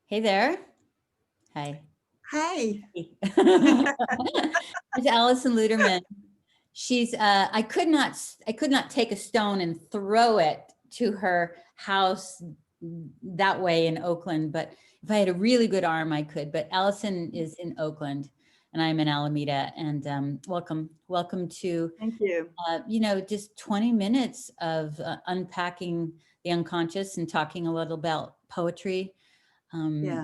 Hey there. Hi. Hi. It's Alison Luterman. I could not take a stone and throw it to her house that way in Oakland, but if I had a really good arm, I could. But Allison is in Oakland and I'm in Alameda. And welcome to, Thank you. just 20 minutes of unpacking the unconscious and talking a little about poetry. Um, Yeah.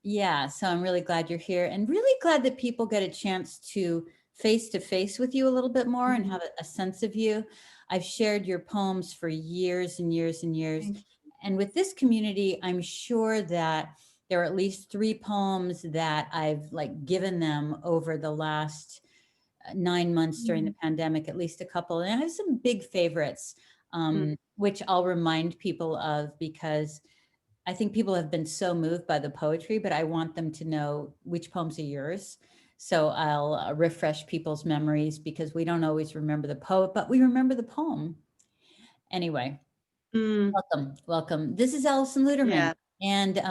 yeah, so I'm really glad you're here and really glad that people get a chance to face with you a little bit more and Mhm. have a sense of you. I've shared your poems for years and years and years. Thank And with this community, I'm sure that there are at least three poems that I've like given them over the last 9 months during the you. pandemic, at least a couple. And I have some big favorites, Mm. which I'll remind people of because I think people have been so moved by the poetry, but I want them to know which poems are yours. So I'll refresh people's memories because we don't always remember the poet, but we remember the poem. Anyway, Mm. welcome. This is Alison Luterman. Yeah. And Thank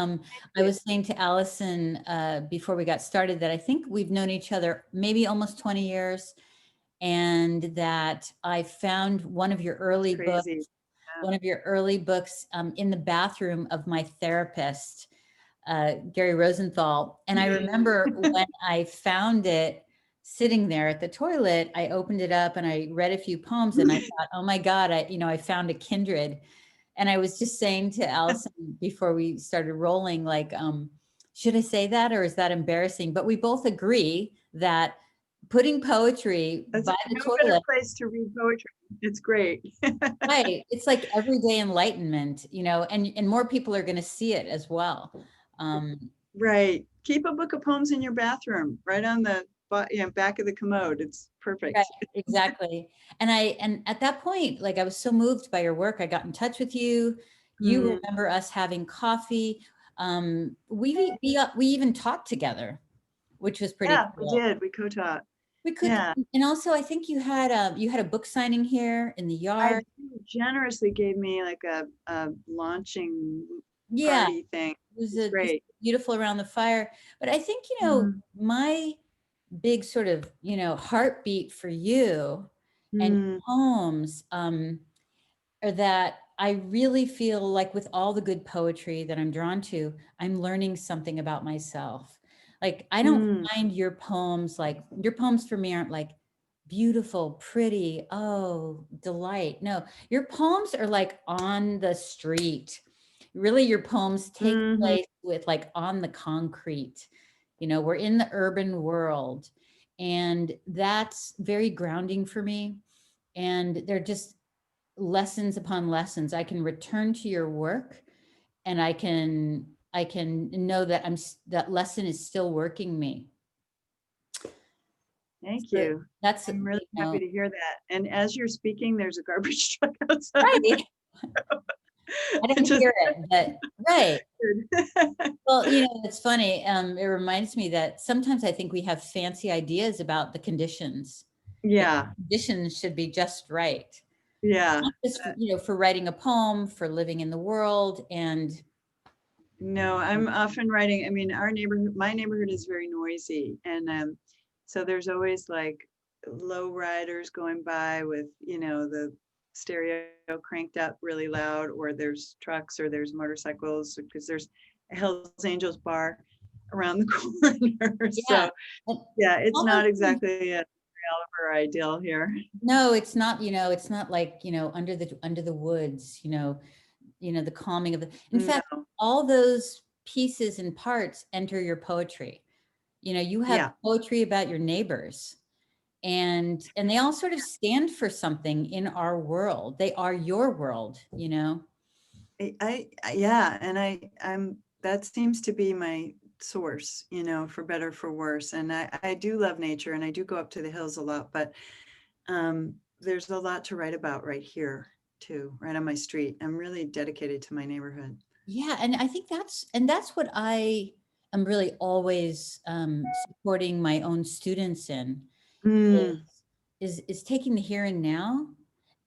I you. was saying to Allison before we got started that I think we've known each other maybe almost 20 years, and that I found It's crazy. one of your early books in the bathroom of my therapist, Gary Rosenthal. And I remember Yeah. when I found it sitting there at the toilet, I opened it up and I read a few poems and I thought, oh my God, I found a kindred. And I was just saying to Allison before we started rolling, like, should I say that or is that embarrassing? But we both agree that putting poetry That's by the no better toilet. place to read poetry. It's great. Right. It's like everyday enlightenment, and more people are going to see it as well. Um, Right. Keep a book of poems in your bathroom, right on the back of the commode. It's right, perfect. exactly. And at that point, like I was so moved by your work, I got in touch with you. You Mm. remember us having coffee. We even talked together, which was pretty Yeah, we cool. did. We co-taught. We could, Yeah. and also I think you had a book signing here in the I yard. generously gave me like a launching Yeah, party thing. it was It's just great. beautiful around the fire. But I think, Mm. my big sort of, heartbeat for you and Mm. poems are that I really feel like with all the good poetry that I'm drawn to, I'm learning something about myself. Like, I don't Mm. find your poems for me aren't like beautiful, pretty, oh, delight. No, your poems are like on the street. Really, your poems take Mhm. place with like on the concrete. We're in the urban world, and that's very grounding for me. And they're just lessons upon lessons. I can return to your work and I can know that that lesson is still working me. Thank So you. that's, I'm really happy to hear that. And as you're speaking, there's a garbage truck outside. right. I It didn't just hear it, but right. good. Well, it's funny. It reminds me that sometimes I think we have fancy ideas about the conditions. That Yeah, conditions should be just right. yeah. Not just for writing a poem, for living in the world, and No, I'm often writing. I mean, my neighborhood is very noisy, and so there's always like low riders going by with, the stereo cranked up really loud, or there's trucks, or there's motorcycles, because there's a Hells Angels bar around the corner. yeah. So And yeah, it's all not those things. exactly a Oliver ideal here. No, it's not, it's not like, under the woods, the calming of the, in fact, No. all those pieces and parts enter your poetry. You have Yeah. poetry about your neighbors, and they all sort of stand for something in our world. They are your world. Yeah, and that seems to be my source, for better for worse. And I do love nature, and I do go up to the hills a lot, but there's a lot to write about right here too, right on my street. I'm really dedicated to my neighborhood. Yeah, and I think that's what I am really always supporting my own students in, Mm. is taking the here and now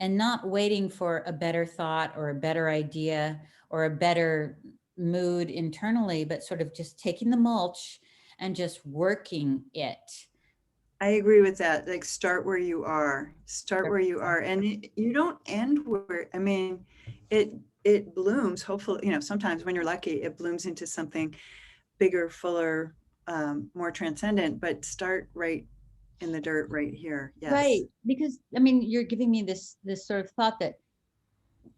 and not waiting for a better thought or a better idea or a better mood internally, but sort of just taking the mulch and just working it. I agree with that. Like start where you are. Start where you are. And you don't end where, I mean, it it blooms, hopefully, sometimes when you're lucky, it blooms into something bigger, fuller, more transcendent, but start right in the dirt right here. Right. Yes. Because I mean, you're giving me this sort of thought that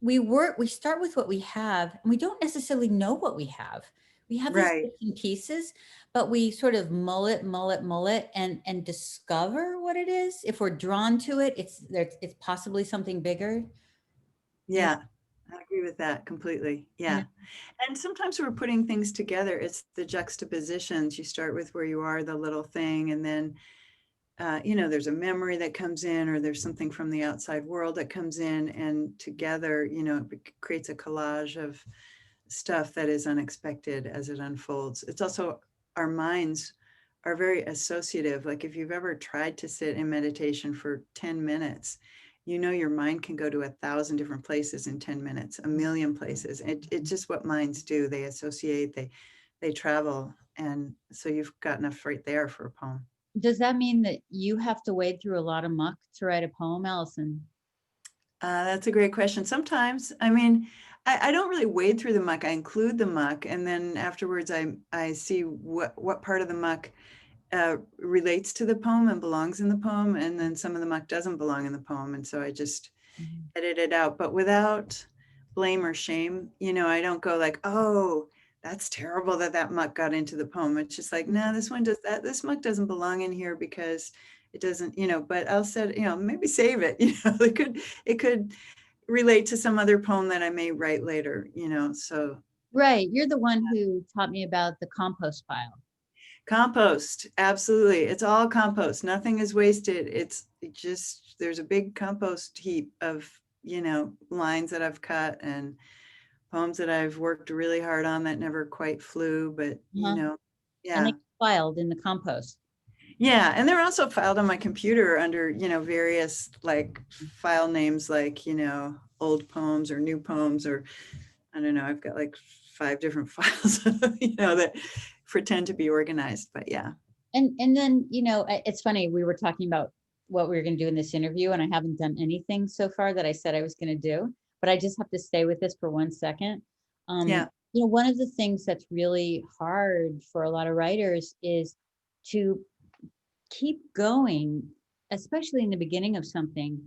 we start with what we have, and we don't necessarily know what we have. We have these Right. bits and pieces, but we sort of mull it and discover what it is. If we're drawn to it, it's possibly something bigger. You Yeah. I agree with that completely. you know. Yeah. And sometimes we're putting things together. It's the juxtapositions. You start with where you are, the little thing, and then there's a memory that comes in, or there's something from the outside world that comes in, and together, it creates a collage of stuff that is unexpected as it unfolds. It's also our minds are very associative. Like if you've ever tried to sit in meditation for 10 minutes, your mind can go to 1,000 different places in 10 minutes, a million places. It's just what minds do. They associate, they travel. And so you've got enough right there for a poem. Does that mean that you have to wade through a lot of muck to write a poem, Allison? That's a great question. Sometimes, I mean, I don't really wade through the muck. I include the muck, and then afterwards, I see what part of the muck relates to the poem and belongs in the poem, and then some of the muck doesn't belong in the poem, and so I just Mhm. edit it out, but without blame or shame. I don't go like, oh, that's terrible that that muck got into the poem. It's just like, no, this muck doesn't belong in here because it doesn't, but I'll say, maybe save it. It could relate to some other poem that I may write later, so Right. You're the one who taught me about the compost pile. compost, absolutely. It's all compost. Nothing is wasted. It just, there's a big compost heap of, lines that I've cut and poems that I've worked really hard on that never quite flew, but Uh-huh. And they yeah. get filed in the compost. Yeah. And they're also filed on my computer under, various like file names, like, old poems or new poems, or I don't know, I've got like 5 different files, that pretend to be organized, but yeah. And then, it's funny, we were talking about what we were going to do in this interview, and I haven't done anything so far that I said I was going to do, but I just have to stay with this for 1 second. Yeah. One of the things that's really hard for a lot of writers is to keep going, especially in the beginning of something,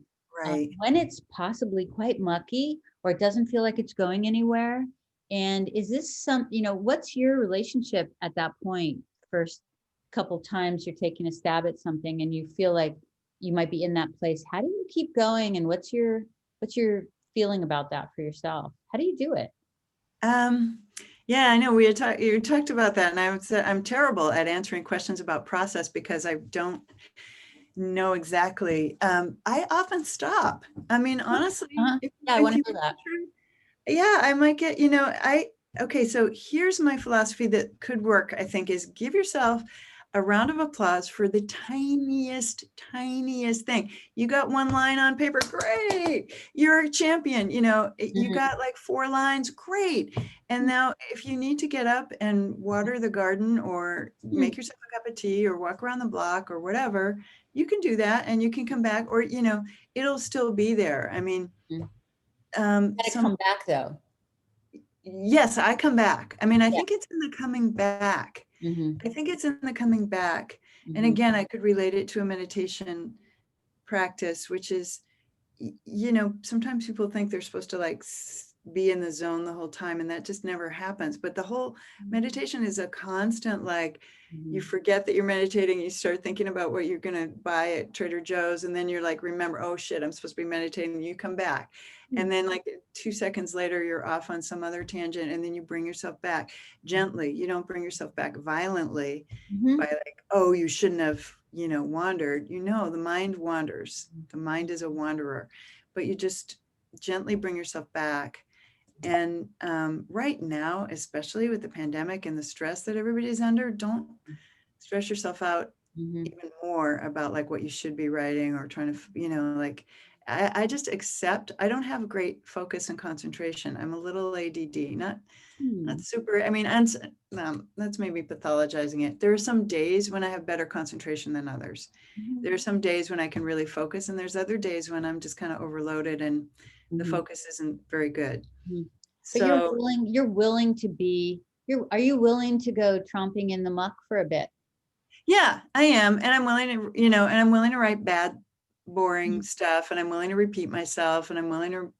Right. when it's possibly quite mucky or it doesn't feel like it's going anywhere. And is this what's your relationship at that point? First couple times you're taking a stab at something and you feel like you might be in that place. How do you keep going? And what's your feeling about that for yourself? How do you do it? Um, yeah, I know you talked about that, and I would say I'm terrible at answering questions about process because I don't know exactly. I often stop. I mean, honestly, Uh-huh. if, Yeah, I if want to you hear want that. the truth, yeah, I might get, okay, so here's my philosophy that could work, I think, is give yourself a round of applause for the tiniest, tiniest thing. You got one line on paper, great. You're a champion. You Mhm. got like 4 lines, great. And now, if you need to get up and water the garden or make Mhm. yourself a cup of tea or walk around the block or whatever, you can do that and you can come back, or, it'll still be there. I mean, Mhm. Gotta some come back though. yes, I come back. I mean, I Yeah. think it's in the coming back. Hmm. I think it's in the coming back. And Hmm. again, I could relate it to a meditation practice, which is, sometimes people think they're supposed to like be in the zone the whole time, and that just never happens. But the whole meditation is a constant, like, you Hmm. forget that you're meditating, you start thinking about what you're going to buy at Trader Joe's, and then you're like, remember, oh shit, I'm supposed to be meditating. You come back. And then like 2 seconds later, you're off on some other tangent, and then you bring yourself back gently. You don't bring yourself back violently by Hmm. like, oh, you shouldn't have, wandered. The mind wanders. The mind is a wanderer, but you just gently bring yourself back. And right now, especially with the pandemic and the stress that everybody's under, don't stress yourself out Hmm. even more about like what you should be writing or trying to, like, I just accept. I don't have great focus and concentration. I'm a little ADD, not Hmm. super. I mean, and that's maybe pathologizing it. There are some days when I have better concentration than others. Mhm. There are some days when I can really focus, and there's other days when I'm just kind of overloaded and the Mhm. focus isn't very good. Mhm. But So you're willing to be, are you willing to go tromping in the muck for a bit? yeah, I am, and I'm willing to, and I'm willing to write bad, boring Mhm. stuff, and I'm willing to repeat myself, and I'm willing to,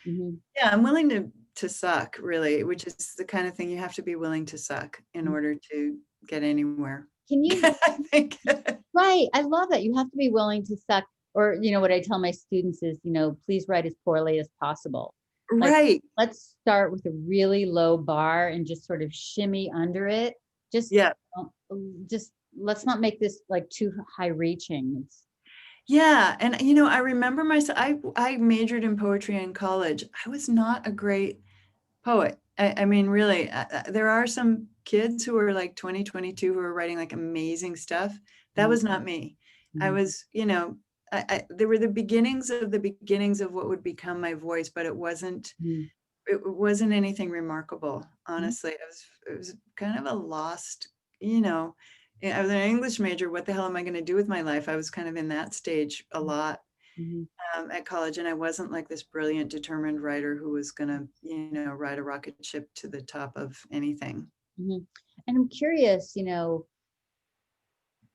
Mhm. yeah, I'm willing to suck, really, which is the kind of thing you have to be willing to suck in Mhm. order to get anywhere. Can you, I think. right? I love that. You have to be willing to suck. Or, what I tell my students is, please write as poorly as possible. Like, Right. let's start with a really low bar and just sort of shimmy under it. Just, Yeah. just let's not make this like too high reaching. It's, Yeah, and I remember myself. I majored in poetry in college. I was not a great poet. I mean, really, there are some kids who are like 20, 22 who are writing like amazing stuff. That Mhm. was not me. I Mhm. was, there were the beginnings of what would become my voice, but Mhm. it wasn't anything remarkable. Mhm. Honestly, it was kind of a lost, you know, I was an English major. What the hell am I going to do with my life? I was kind of in that stage a lot Mhm. at college, and I wasn't like this brilliant, determined writer who was going to, ride a rocket ship to the top of anything. Mhm. And I'm curious,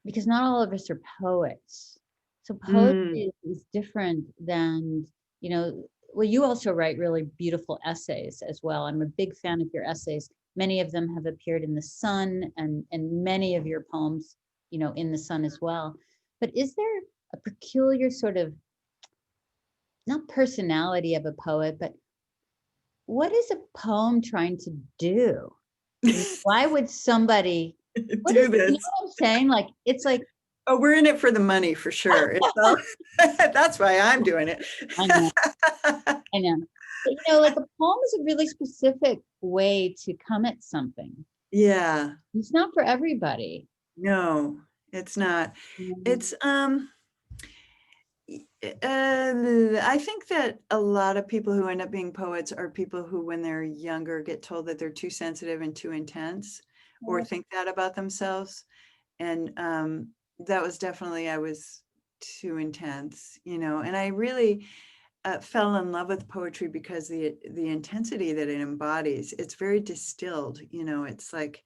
because not all of us are poets. So Mm, poetry is different than, you know, well, you also write really beautiful essays as well. I'm a big fan of your essays. Many of them have appeared in the Sun, and many of your poems, in the Sun as well. But is there a peculiar sort of, not personality of a poet, but what is a poem trying to do? Why would somebody, what do is, this. what I'm saying? Like, it's like, Oh, we're in it for the money for sure. It's all, that's why I'm doing it. I know, I know. But like a poem is a really specific way to come at something. Yeah, It's not for everybody. no, it's not. Mhm. It's I think that a lot of people who end up being poets are people who, when they're younger, get told that they're too sensitive and too intense, or think that about themselves. And that was definitely, I was too intense, and I really fell in love with poetry because the intensity that it embodies, it's very distilled, it's like,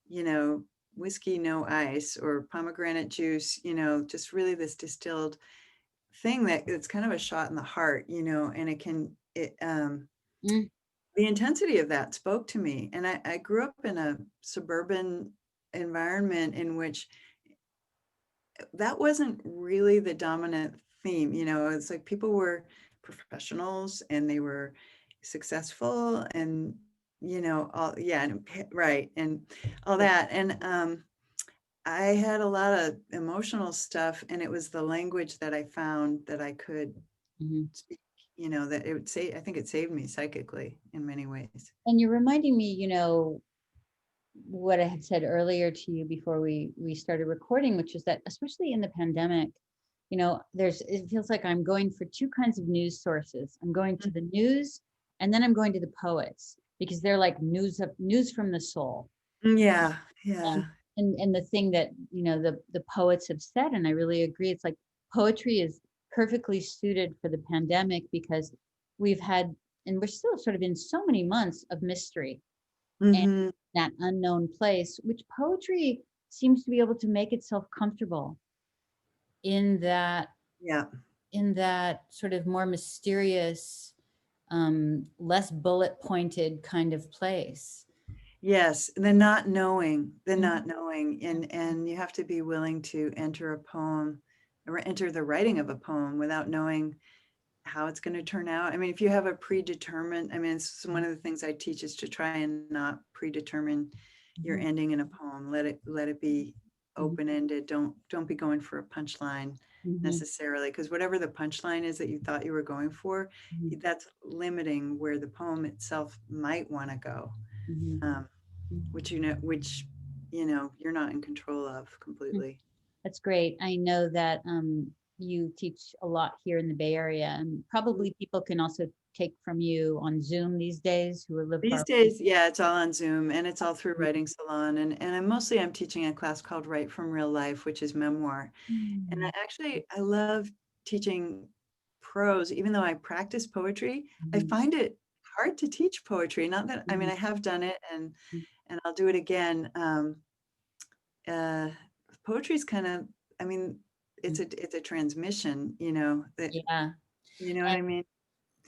you know, whiskey, no ice, or pomegranate juice, just really this distilled thing that it's kind of a shot in the heart, and Mm, the intensity of that spoke to me. And I grew up in a suburban environment in which that wasn't really the dominant theme. It's like people were professionals and they were successful and, all, yeah, and right. And all that. And I had a lot of emotional stuff, and it was the language that I found that I could mhm. speak, that it would say, I think it saved me psychically in many ways. And you're reminding me, what I had said earlier to you before we started recording, which is that especially in the pandemic, it feels like I'm going for two kinds of news sources. I'm going to the news, and then I'm going to the poets because they're like news from the soul. Yeah, And yeah, and the thing that, the poets have said, and I really agree, it's like poetry is perfectly suited for the pandemic because we've had, and we're still sort of in so many months of mystery and hmm, that unknown place, which poetry seems to be able to make itself comfortable in that yeah. in that sort of more mysterious, less bullet pointed kind of place. Yes, the not knowing, and you have to be willing to enter a poem, or enter the writing of a poem without knowing how it's going to turn out. I mean, if you have a predetermined, I mean, it's one of the things I teach is to try and not predetermine your Mhm. ending in a poem. Let it be Mhm. open ended. Don't be going for a punchline Mhm. necessarily, because whatever the punchline is that you thought you were going for, Mhm. that's limiting where the poem itself might want to go. Mhm. Um, Mhm. which you're not in control of Mhm. completely. That's great. I know that. you teach a lot here in the Bay Area, and probably people can also take from you on Zoom these days who live These far. days, yeah, it's all on Zoom and it's all through Writing Salon. And I'm teaching a class called Write from Real Life, which is memoir. And Mm, I love teaching prose, even though I practice poetry. I mhm, find it hard to teach poetry. Not that, I mean, mhm, I have done it mhm, and I'll do it again. Uh, Poetry is kind of, I mean, mhm. it's a transmission, that, Yeah. you know what And I mean?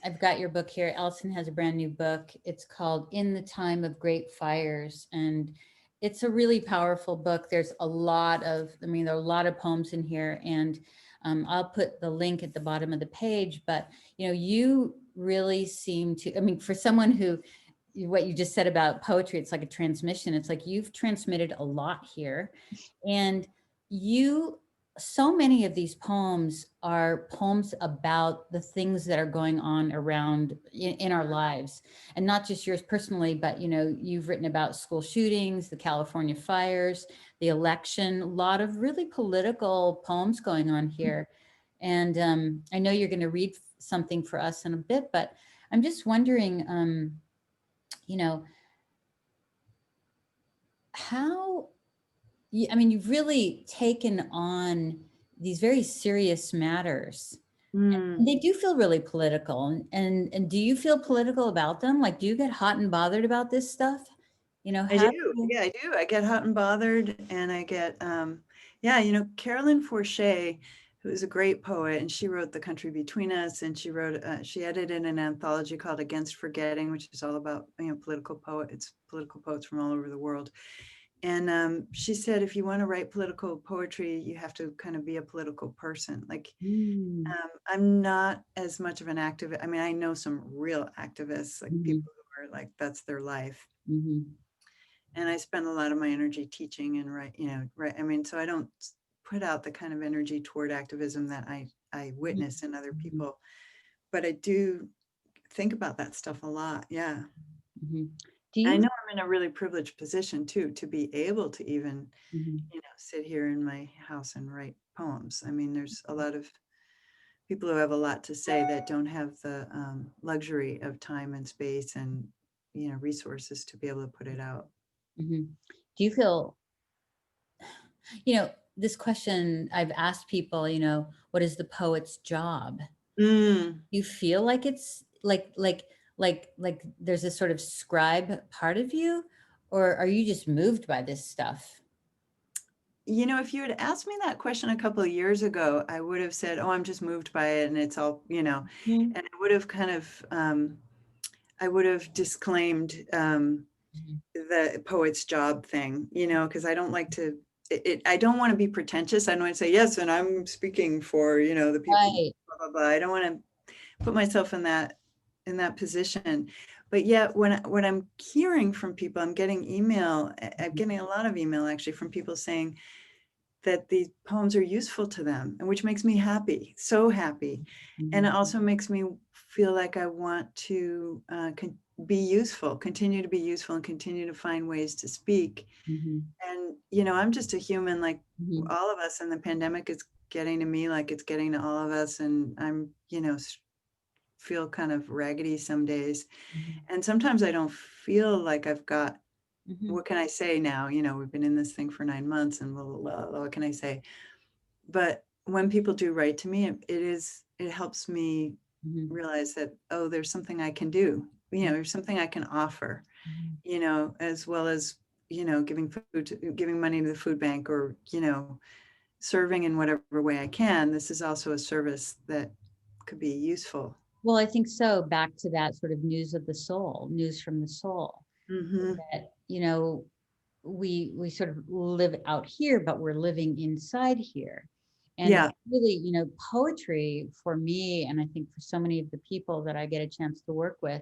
I've got your book here. Alison has a brand new book. It's called In the Time of Great Fires. And it's a really powerful book. There's a lot of, I mean, there are a lot of poems in here. And I'll put the link at the bottom of the page. But, you really seem to, I mean, for someone who, what you just said about poetry, it's like a transmission. It's like you've transmitted a lot here. And you, so many of these poems are poems about the things that are going on around in our lives, and not just yours personally, but you've written about school shootings, the California fires, the election, a lot of really political poems going on here. And I know you're going to read something for us in a bit, but I'm just wondering, you know how I mean, you've really taken on these very serious matters. Mm. And they do feel really political. And do you feel political about them? Like, do you get hot and bothered about this stuff? I How do do. you? Yeah, I do. I get hot and bothered and I get, yeah, Carolyn Forche, who is a great poet, and she wrote The Country Between Us, and she edited an anthology called Against Forgetting, which is all about, political poets from all over the world. And she said, if you want to write political poetry, you have to kind of be a political person. Like, Mm, I'm not as much of an activist. I mean, I know some real activists, like mhm, people who are like, that's their life. mhm, And I spend a lot of my energy teaching and right. I mean, so I don't put out the kind of energy toward activism that I mhm, witness in other mhm, people, but I do think about that stuff a lot. Yeah. mhm. Do I you? know I'm in a really privileged position too, to be able to even, Mhm, sit here in my house and write poems. I mean, there's a lot of people who have a lot to say that don't have the luxury of time and space and, resources to be able to put it out. mhm. Do you feel, you know, this question I've asked people, what is the poet's job? Mm. You feel like it's like there's this sort of scribe part of you, or are you just moved by this stuff? If you had asked me that question a couple of years ago, I would have said, "Oh, I'm just moved by it, and it's all," Mhm, and I would have I would have disclaimed mhm. the poet's job thing, because I don't like to. I don't want to be pretentious. I don't want to say yes, and I'm speaking for the people. Right. Blah blah blah. I don't want to put myself in that position. But yet, when I'm hearing from people, I'm getting email. I'm getting a lot of email actually from people saying that these poems are useful to them, and which makes me happy, so happy. And it Mhm, also makes me feel like I want to be useful, continue to be useful, and continue to find ways to speak. mhm, And, I'm just a human like mhm, all of us, and the pandemic is getting to me like it's getting to all of us. And I'm, feel kind of raggedy some days. mhm, And sometimes I don't feel like I've got, mhm, what can I say now? We've been in this thing for 9 months and blah, blah, blah, blah, what can I say? But when people do write to me, it helps me mhm, realize that, oh, there's something I can do. mhm, There's something I can offer, mhm. as well as, giving money to the food bank or, serving in whatever way I can. This is also a service that could be useful. Well, I think so. Back to that sort of news of the soul, news from the soul. Hmm. That we sort of live out here, but we're living inside here. And Yeah. really, poetry for me, and I think for so many of the people that I get a chance to work with,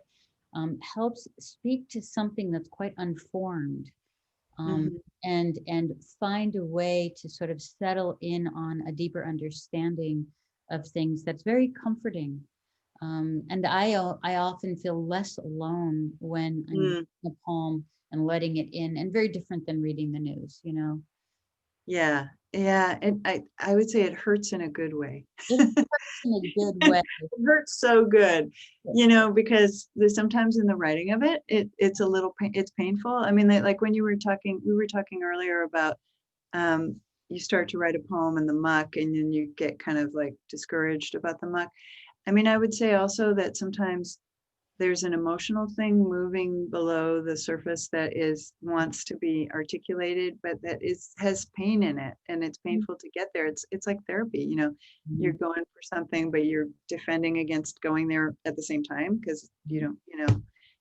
helps speak to something that's quite unformed, um, Hmm. and find a way to sort of settle in on a deeper understanding of things that's very comforting. And I often feel less alone when I'm Mm. reading a poem and letting it in, and very different than reading the news. Yeah. Yeah. And I would say it hurts in a good way. It hurts in a good way. It hurts so good, because there's sometimes in the writing of it, it's a little it's painful. I mean, like when we were talking earlier about um, you start to write a poem in the muck and then you get kind of like discouraged about the muck. I mean, I would say also that sometimes there's an emotional thing moving below the surface that wants to be articulated, but that has pain in it, and it's painful to get there. It's like therapy, you're Mhm. going for something, but you're defending against going there at the same time because you don't,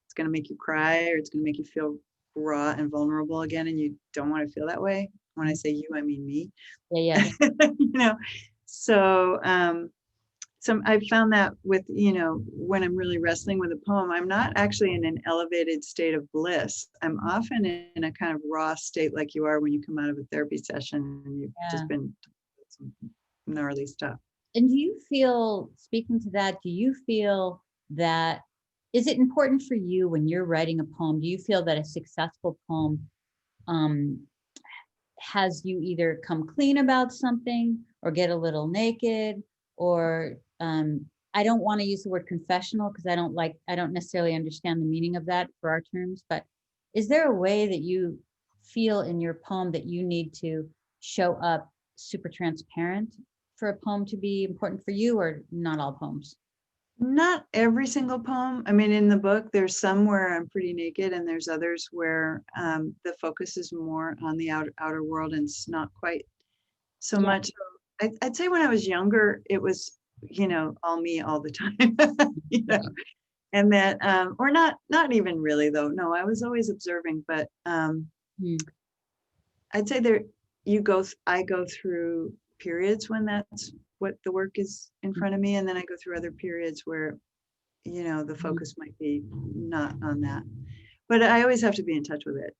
it's going to make you cry or it's going to make you feel raw and vulnerable again, and you don't want to feel that way. When I say you, I mean me. Yeah, yeah. you know, so I found that with, when I'm really wrestling with a poem, I'm not actually in an elevated state of bliss. I'm often in a kind of raw state like you are when you come out of a therapy session and you've Yeah. just been some gnarly stuff. And do you feel, speaking to that, do you feel that, is it important for you when you're writing a poem? Do you feel that a successful poem um, has you either come clean about something or get a little naked or I don't want to use the word confessional because I don't necessarily understand the meaning of that for our terms, but is there a way that you feel in your poem that you need to show up super transparent for a poem to be important for you, or not all poems? Not every single poem. I mean, in the book, there's some where I'm pretty naked, and there's others where the focus is more on the outer world, and it's not quite so Yeah. much. I'd say when I was younger, it was, all me all the time. you know, and that or not even really though. No, I was always observing, but Mm, I'd say I go through periods when that's what the work is in mm, front of me, and then I go through other periods where the mm. focus might be not on that, but I always have to be in touch with it.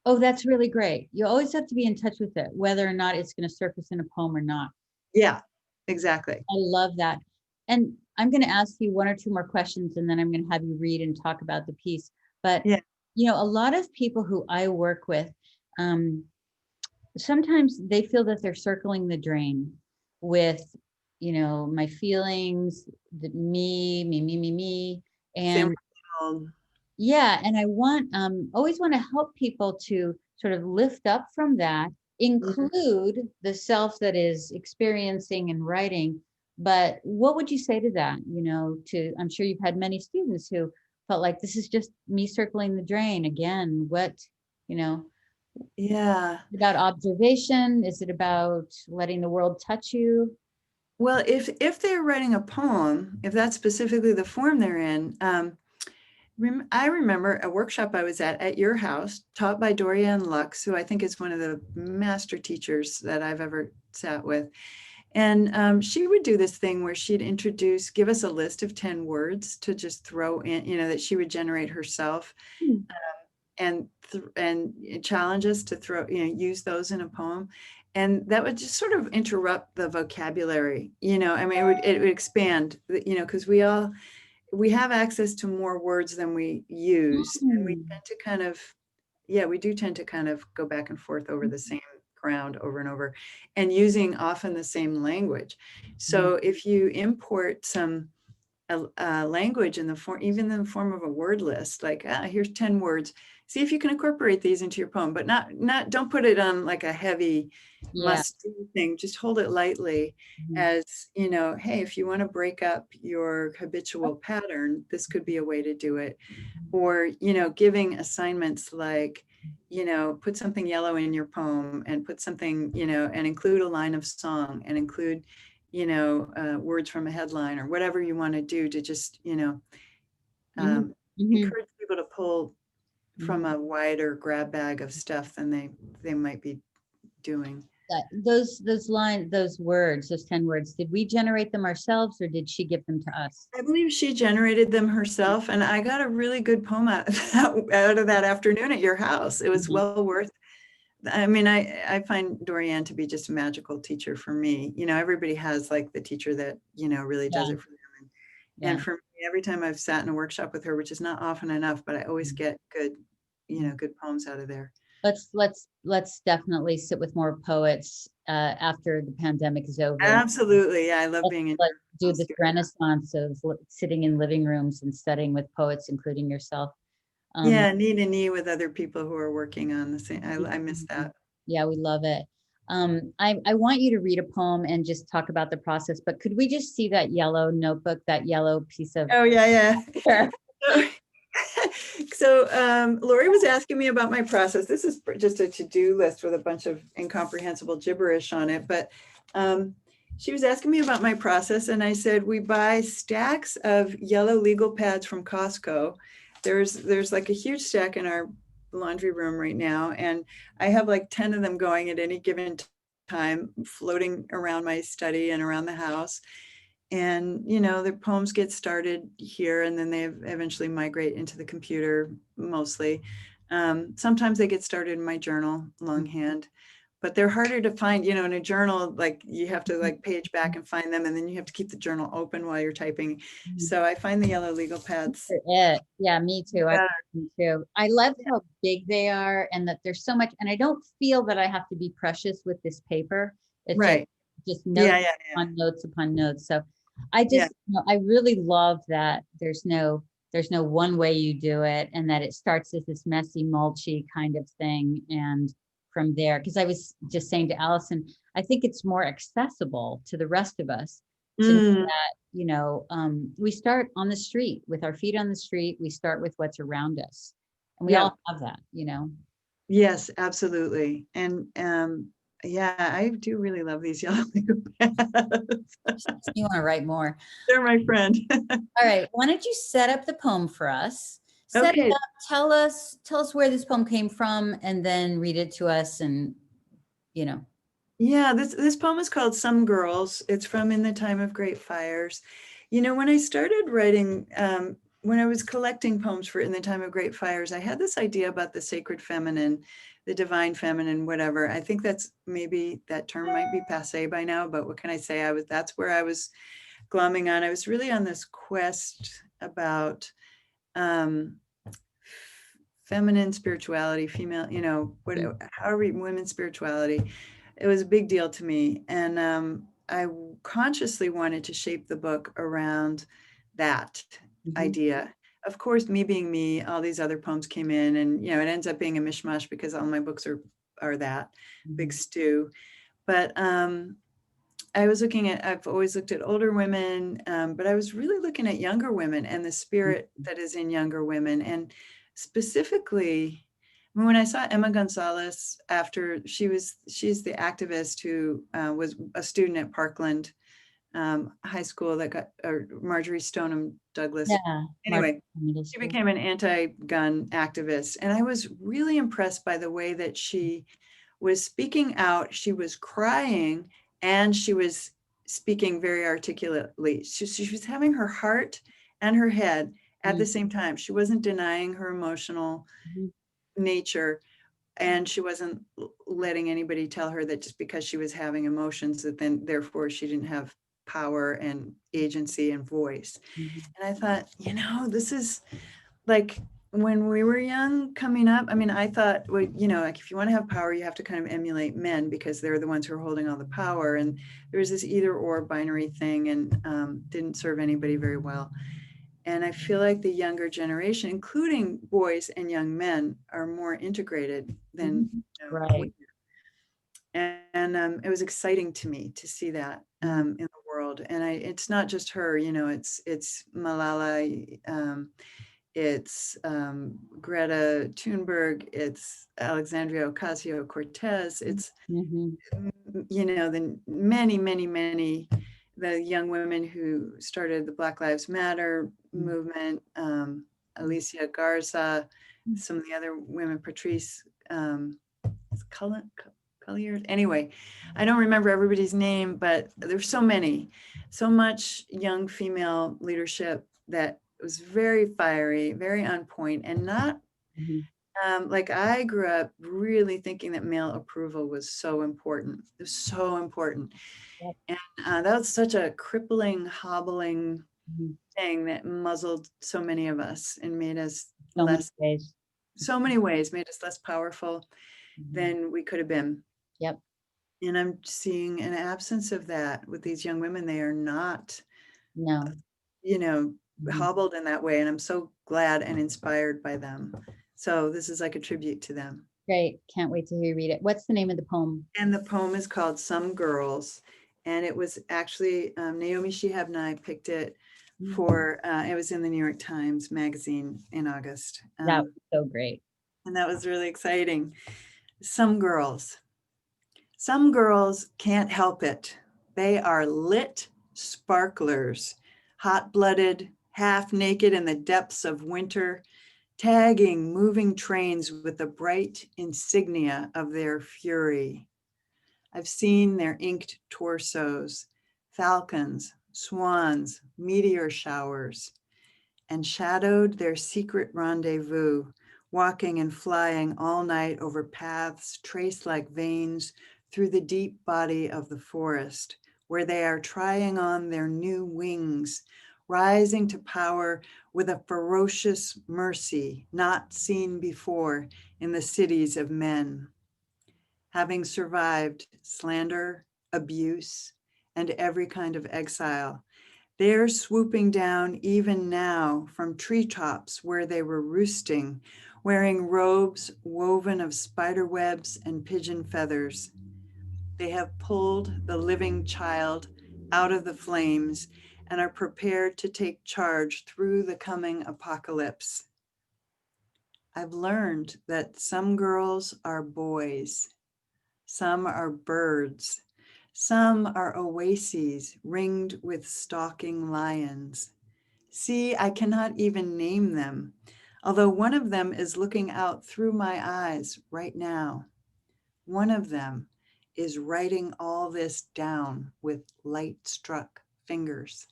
Oh, that's really great. You always have to be in touch with it, whether or not it's going to surface in a poem or not. Yeah, exactly. I love that. And I'm going to ask you one or two more questions, and then I'm going to have you read and talk about the piece. But, Yeah. a lot of people who I work with, um, sometimes they feel that they're circling the drain with, my feelings, me. Same And old. yeah, and I always want to help people to sort of lift up from that, Mhm. include the self that is experiencing and writing. But what would you say to that? I'm sure you've had many students who felt like this is just me circling the drain again. You know, Yeah. about observation? Is it about letting the world touch you? Well, if they're writing a poem, if that's specifically the form they're in, I remember a workshop I was at your house, taught by Dorianne Lux, who I think is one of the master teachers that I've ever sat with. And she would do this thing where she'd give us a list of 10 words to just throw in, that she would generate herself, Hmm. and challenge us to use those in a poem. And that would just sort of interrupt the vocabulary, I mean, it would expand, because we have access to more words than we use. And we Hmm. tend to kind of, yeah, we do tend to kind of go back and forth over the same ground over and over and using often the same language. Mhm. So if you import some language in the form, even in the form of a word list, like here's 10 words. See if you can incorporate these into your poem, but don't put it on like a heavy Yeah. must do thing. Just hold it lightly Mhm. as, hey, if you want to break up your habitual pattern, this could be a way to do it. Or, giving assignments like, put something yellow in your poem and put something, and include a line of song and include words from a headline or whatever you want to do to just, Mhm. Mhm. encourage people to pull from Mhm. a wider grab bag of stuff than they might be doing. Those words, those 10 words, did we generate them ourselves or did she give them to us? I believe she generated them herself, and I got a really good poem out of that afternoon at your house. It was Mhm. well worth. I mean, I find Dorianne to be just a magical teacher for me. Everybody has like the teacher that, really does Yeah, it for them. And yeah. for me, every time I've sat in a workshop with her, which is not often enough, but I always Mhm. get good, Mhm. good poems out of there. Let's definitely sit with more poets after the pandemic is over. Absolutely. Yeah, I love being in Let's your do house this doing that. renaissance of sitting in living rooms and studying with poets, including yourself. Um, Yeah, knee to knee with other people who are working on the same. I miss that. yeah, we love it. I want you to read a poem and just talk about the process, but could we just see that yellow notebook, that yellow piece of Oh, yeah, paper? yeah. So Lori was asking me about my process. This is just a to-do list with a bunch of incomprehensible gibberish on it, but she was asking me about my process, and I said we buy stacks of yellow legal pads from Costco. There's like a huge stack in our laundry room right now, and I have like 10 of them going at any given time, floating around my study and around the house. And the poems get started here, and then they eventually migrate into the computer mostly. Sometimes they get started in my journal longhand, but they're harder to find. In a journal, like you have to like page back and find them, and then you have to keep the journal open while you're typing. So I find the yellow legal pads For it. Yeah, me too. I better. me too. I love how big they are and that there's so much, and I don't feel that I have to be precious with this paper. It's Right. just Yeah, notes yeah, yeah, upon notes upon notes. So I yeah. just, I really love that there's no one way you do it, and that it starts as this messy, mulchy kind of thing. And from there, because I was just saying to Allison, I think it's more accessible to the rest of us to know Mm, that, we start on the street with our feet on the street. We start with what's around us, and we yeah. all have that. Yes, absolutely. And yeah, I do really love these yellow legal pads. You want to write more. They're my friend. All right. Why don't you set up the poem for us? Set it Okay. up. Tell us where this poem came from, and then read it to us. And you know, Yeah, this poem is called Some Girls. It's from In the Time of Great Fires. When I started writing, when I was collecting poems for In the Time of Great Fires, I had this idea about the sacred feminine, the divine feminine, whatever. I think that's maybe that term might be passé by now, but what can I say? That's where I was glomming on. I was really on this quest about um, feminine spirituality, female, however, women's spirituality. It was a big deal to me. And I consciously wanted to shape the book around that mhm, idea. Of course, me being me, all these other poems came in, and it ends up being a mishmash because all my books are that big mhm, stew. But I've always looked at older women, but I was really looking at younger women and the spirit that is in younger women. And specifically, when I saw Emma Gonzalez after she's the activist who was a student at Parkland High School that got, or Marjorie Stoneham Douglas. yeah, Mark Anyway, Middle she School. became an anti-gun activist. And I was really impressed by the way that she was speaking out. She was crying, and she was speaking very articulately. She was having her heart and her head at the Mhm, same time. She wasn't denying her emotional mhm, nature, and she wasn't letting anybody tell her that just because she was having emotions that then therefore she didn't have power and agency and voice. mhm, And I thought, this is like when we were young coming up. I mean, I thought, well, like if you want to have power, you have to kind of emulate men because they're the ones who are holding all the power. And there was this either or binary thing, and didn't serve anybody very well. And I feel like the younger generation, including boys and young men, are more integrated than mhm. women. Right. And it was exciting to me to see that Mhm, in the world. And it's not just her, it's Malala, it's Greta Thunberg, it's Alexandria Ocasio-Cortez, it's mhm, the many, many, many, the young women who started the Black Lives Matter mhm, movement, Alicia Garza, some of the other women, Patrice Collier. Anyway, I don't remember everybody's name, but there's so many, so much young female leadership that was very fiery, very on point, and not mhm. like I grew up really thinking that male approval was so important. It was so important. Yep. And that was such a crippling, hobbling Mhm. thing that muzzled so many of us and made us So many less ways. so many ways, made us less powerful Mhm. than we could have been. Yep. And I'm seeing an absence of that with these young women. They are not, No. you know, Mhm. hobbled in that way. And I'm so glad and inspired by them. So this is like a tribute to them. Great. Can't wait to hear you read it. What's the name of the poem? And the poem is called Some Girls. And it was actually Naomi Shihab and I picked it for, it was in the New York Times Magazine in August. That was so great. And that was really exciting. Some girls. Some girls can't help it. They are lit sparklers, hot-blooded, half naked in the depths of winter, tagging moving trains with the bright insignia of their fury. I've seen their inked torsos, falcons, swans, meteor showers, and shadowed their secret rendezvous, walking and flying all night over paths traced like veins through the deep body of the forest, where they are trying on their new wings, rising to power with a ferocious mercy not seen before in the cities of men. Having survived slander, abuse, and every kind of exile, they're swooping down even now from treetops where they were roosting, wearing robes woven of spider webs and pigeon feathers. They have pulled the living child out of the flames and are prepared to take charge through the coming apocalypse. I've learned that some girls are boys, some are birds, some are oases ringed with stalking lions. See, I cannot even name them, although one of them is looking out through my eyes right now. One of them is writing all this down with light-struck fingers.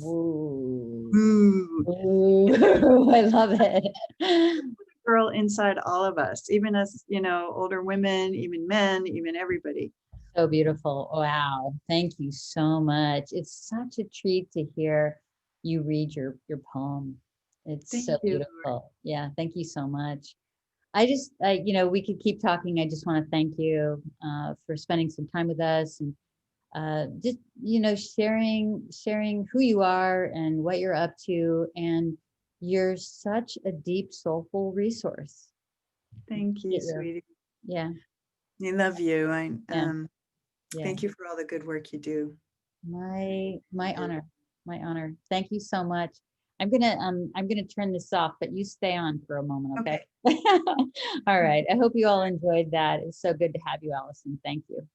Ooh. Ooh, Ooh, I love it. girl inside all of us, even as, older women, even men, even everybody. So beautiful. Wow. Thank you so much. It's such a treat to hear you read your poem. It's so Thank you. beautiful. Yeah. Thank you so much. We could keep talking. I just want to thank you for spending some time with us and just, sharing who you are and what you're up to. And you're such a deep, soulful resource. Thank you, Get your, sweetie. yeah, I love you. yeah, yeah. Thank you for all the good work you do. My honor. My honor. Thank you so much. I'm gonna turn this off, but you stay on for a moment, okay? Okay. All right. I hope you all enjoyed that. It's so good to have you, Alison. Thank you.